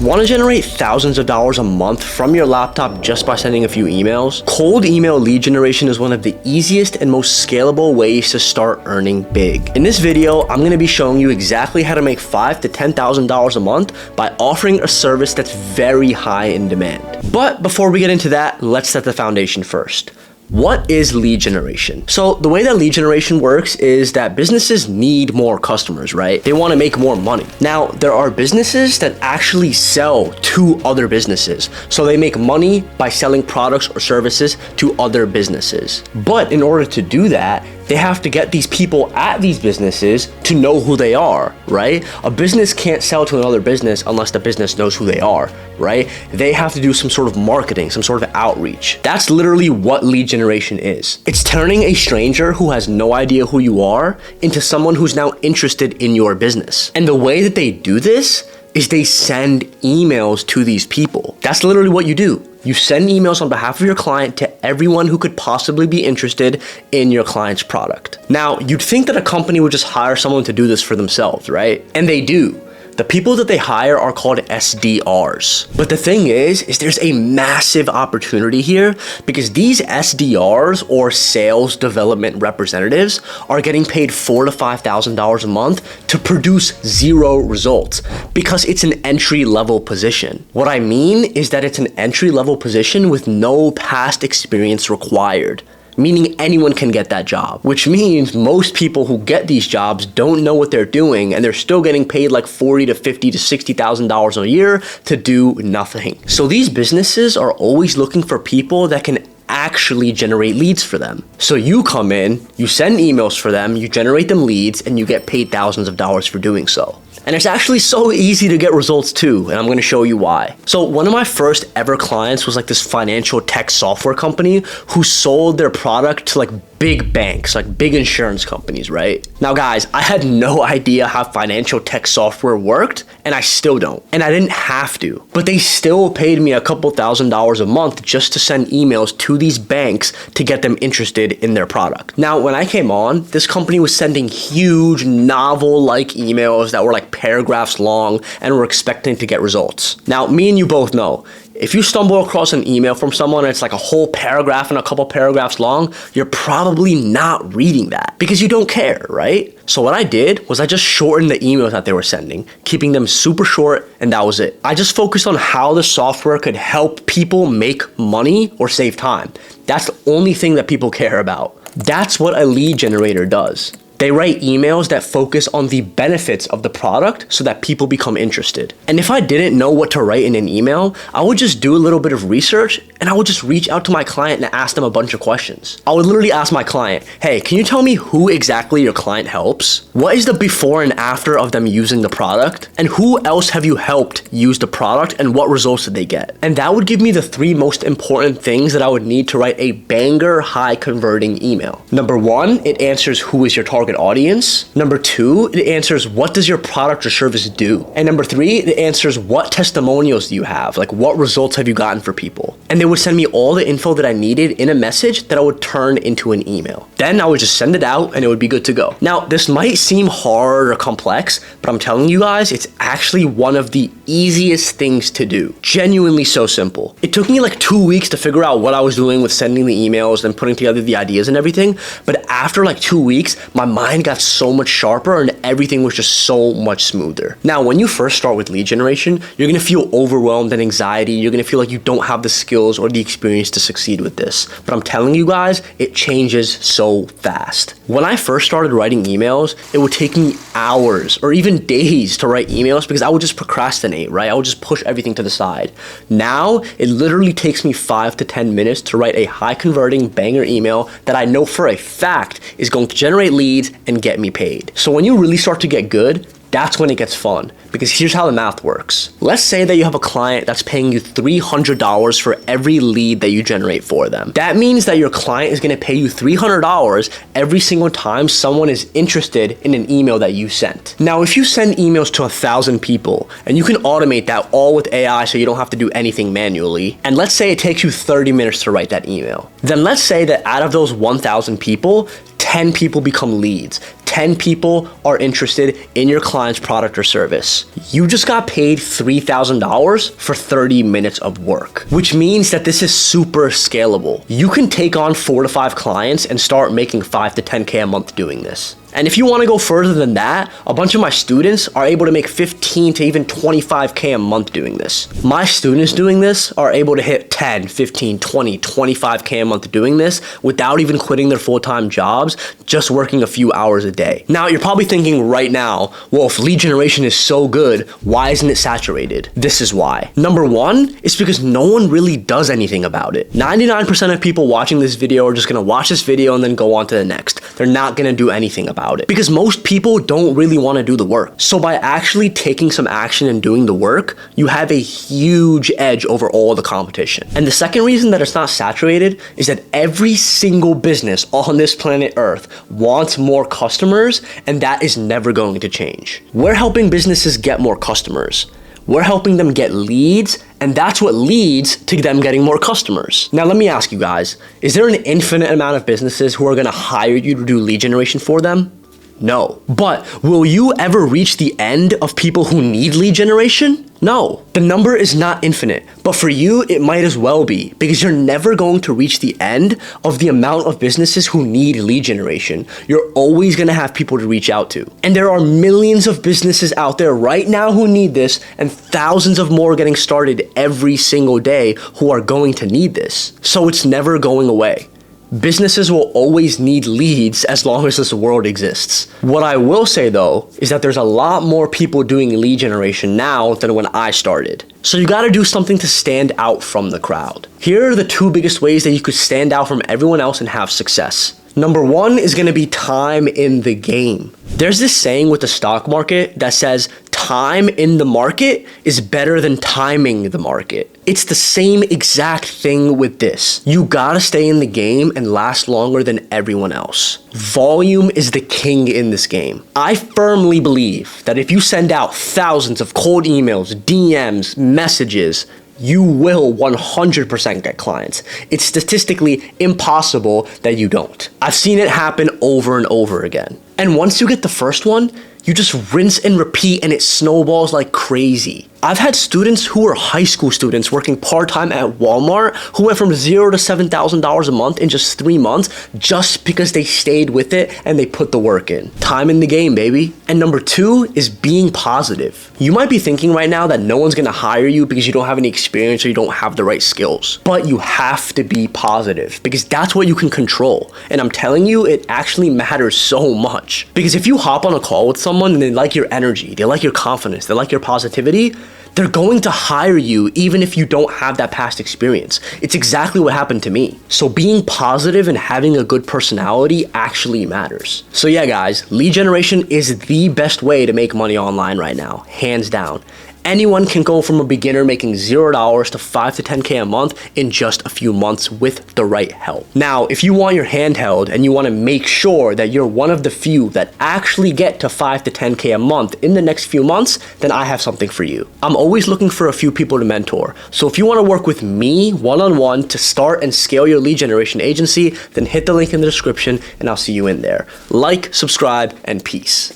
Want to generate thousands of dollars a month from your laptop just by sending a few emails? Cold email lead generation is one of the easiest and most scalable ways to start earning big. In this video, I'm going to be showing you exactly how to make $5,000 to $10,000 a month by offering a service that's very high in demand. But before we get into that, let's set the foundation first. What is lead generation? So the way that lead generation works is that businesses need more customers, right? They want to make more money. Now, there are businesses that actually sell to other businesses. So they make money by selling products or services to other businesses. But in order to do that, they have to get these people at these businesses to know who they are, right? A business can't sell to another business unless the business knows who they are, right? They have to do some sort of marketing, some sort of outreach. That's literally what lead generation is. It's turning a stranger who has no idea who you are into someone who's now interested in your business. And the way that they do this is they send emails to these people. That's literally what you do. You send emails on behalf of your client to everyone who could possibly be interested in your client's product. Now, you'd think that a company would just hire someone to do this for themselves, right? And they do. The people that they hire are called SDRs. But the thing is there's a massive opportunity here because these SDRs or sales development representatives are getting paid $4,000 to $5,000 a month to produce zero results because it's an entry-level position. What I mean is that it's an entry-level position with no past experience required, meaning anyone can get that job, which means most people who get these jobs don't know what they're doing and they're still getting paid like $40,000 to $50,000 to $60,000 a year to do nothing. So these businesses are always looking for people that can actually generate leads for them. So you come in, you send emails for them, you generate them leads, and you get paid thousands of dollars for doing so. And it's actually so easy to get results too, and I'm gonna show you why. So one of my first ever clients was like this financial tech software company who sold their product to like big banks, like big insurance companies, right? Now guys, I had no idea how financial tech software worked, and I still don't. And I didn't have to, but they still paid me a couple $1,000s a month just to send emails to these banks to get them interested in their product. Now, when I came on, this company was sending huge novel-like emails that were like paragraphs long and were expecting to get results. Now, me and you both know, if you stumble across an email from someone and it's like a whole paragraph and a couple paragraphs long, you're probably not reading that because you don't care, right? So what I did was I just shortened the emails that they were sending, keeping them super short, and that was it. I just focused on how the software could help people make money or save time. That's the only thing that people care about. That's what a lead generator does. They write emails that focus on the benefits of the product so that people become interested. And if I didn't know what to write in an email, I would just do a little bit of research and I would just reach out to my client and ask them a bunch of questions. I would literally ask my client, hey, can you tell me who exactly your client helps? What is the before and after of them using the product? And who else have you helped use the product and what results did they get? And that would give me the 3 most important things that I would need to write a banger high converting email. Number 1, it answers who is your target audience. Number 2, it answers what does your product or service do? And number 3, it answers what testimonials do you have? Like what results have you gotten for people? And they would send me all the info that I needed in a message that I would turn into an email. Then I would just send it out and it would be good to go. Now, this might seem hard or complex, but I'm telling you guys, it's actually one of the easiest things to do. Genuinely so simple. It took me like 2 weeks to figure out what I was doing with sending the emails and putting together the ideas and everything. But after like 2 weeks, my mind got so much sharper and everything was just so much smoother. Now, when you first start with lead generation, you're gonna feel overwhelmed and anxiety. You're gonna feel like you don't have the skills or the experience to succeed with this. But I'm telling you guys, it changes so fast. When I first started writing emails, it would take me hours or even days to write emails because I would just procrastinate, right? I would just push everything to the side. Now, it literally takes me 5 to 10 minutes to write a high converting banger email that I know for a fact is going to generate leads and get me paid. So when you really start to get good, that's when it gets fun. Because here's how the math works. Let's say that you have a client that's paying you $300 for every lead that you generate for them. That means that your client is gonna pay you $300 every single time someone is interested in an email that you sent. Now, if you send emails to 1,000 people, and you can automate that all with AI so you don't have to do anything manually, and let's say it takes you 30 minutes to write that email, then let's say that out of those 1,000 people, 10 people become leads. 10 people are interested in your client's product or service. You just got paid $3,000 for 30 minutes of work, which means that this is super scalable. You can take on 4 to 5 clients and start making 5 to 10K a month doing this. And if you want to go further than that, a bunch of my students are able to make 15 to even 25K a month doing this. My students doing this are able to hit 10, 15, 20, 25K a month doing this without even quitting their full-time jobs, just working a few hours a day. Now, you're probably thinking right now, well, if lead generation is so good, why isn't it saturated? This is why. Number one, it's because no one really does anything about it. 99% of people watching this video are just going to watch this video and then go on to the next. They're not going to do anything about it because most people don't really want to do the work. So by actually taking some action and doing the work, you have a huge edge over all the competition. And the second reason that it's not saturated is that every single business on this planet Earth wants more customers, and that is never going to change. We're helping businesses get more customers. We're helping them get leads, and that's what leads to them getting more customers. Now, let me ask you guys, is there an infinite amount of businesses who are gonna hire you to do lead generation for them? No. But will you ever reach the end of people who need lead generation? No. The number is not infinite, but for you, it might as well be, because you're never going to reach the end of the amount of businesses who need lead generation. You're always gonna have people to reach out to. And there are millions of businesses out there right now who need this, and thousands of more getting started every single day who are going to need this. So it's never going away. Businesses will always need leads as long as this world exists. What I will say though, is that there's a lot more people doing lead generation now than when I started. So you gotta do something to stand out from the crowd. Here are the 2 biggest ways that you could stand out from everyone else and have success. Number 1 is gonna be time in the game. There's this saying with the stock market that says, time in the market is better than timing the market. It's the same exact thing with this. You gotta stay in the game and last longer than everyone else. Volume is the king in this game. I firmly believe that if you send out thousands of cold emails, DMs, messages, you will 100% get clients. It's statistically impossible that you don't. I've seen it happen over and over again. And once you get the first one, you just rinse and repeat and it snowballs like crazy. I've had students who were high school students working part-time at Walmart who went from $0 to $7,000 a month in just 3 months just because they stayed with it and they put the work in. Time in the game, baby. And number 2 is being positive. You might be thinking right now that no one's gonna hire you because you don't have any experience or you don't have the right skills. But you have to be positive because that's what you can control. And I'm telling you, it actually matters so much. Because if you hop on a call with someone and they like your energy, they like your confidence, they like your positivity, they're going to hire you even if you don't have that past experience. It's exactly what happened to me. So being positive and having a good personality actually matters. So yeah, guys, lead generation is the best way to make money online right now, hands down. Anyone can go from a beginner making $0 to 5 to 10K a month in just a few months with the right help. Now, if you want your hand held and you want to make sure that you're one of the few that actually get to 5 to 10K a month in the next few months, then I have something for you. I'm always looking for a few people to mentor. So if you want to work with me one-on-one to start and scale your lead generation agency, then hit the link in the description and I'll see you in there. Like, subscribe, and peace.